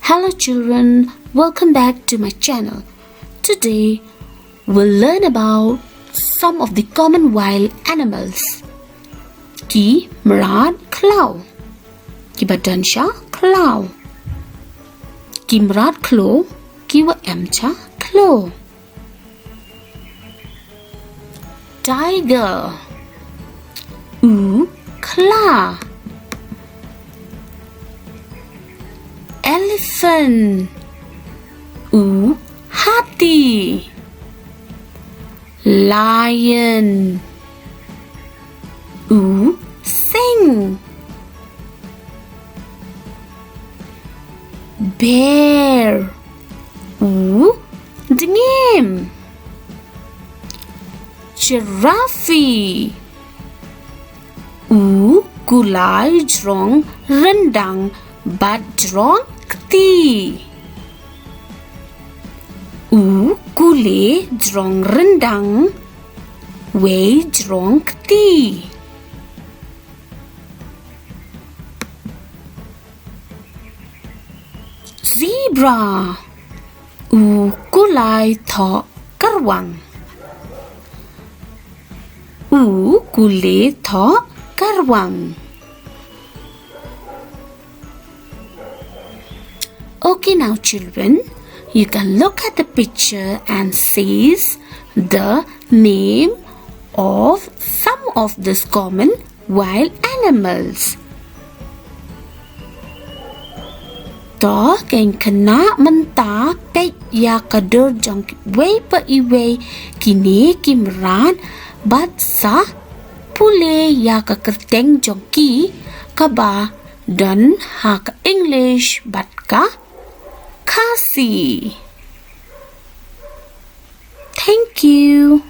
Hello children, welcome back to my channel. Today we'll learn about some of the common wild animals. Ki mrad khlaw, ki badansha khlaw, ki mrad khlaw, ki wa emcha khlaw. Tiger, khlaw. Elephant, hati. Lion, sing. Bear, dengim. Giraffe, gulai jrong rendang bat jrong kti. Gule jrong rendang wei jrong kti. Zebra, gulai tho karwang. Gule tho karwang. Okay, now children, you can look at the picture and says the name of some of these common wild animals. To keng kena menta kay ya kader jong wei pa iwei kini kimran bat sa pule ya ka kerteng jong ki kaba dan ha ka English bat ka khasi. Thank you.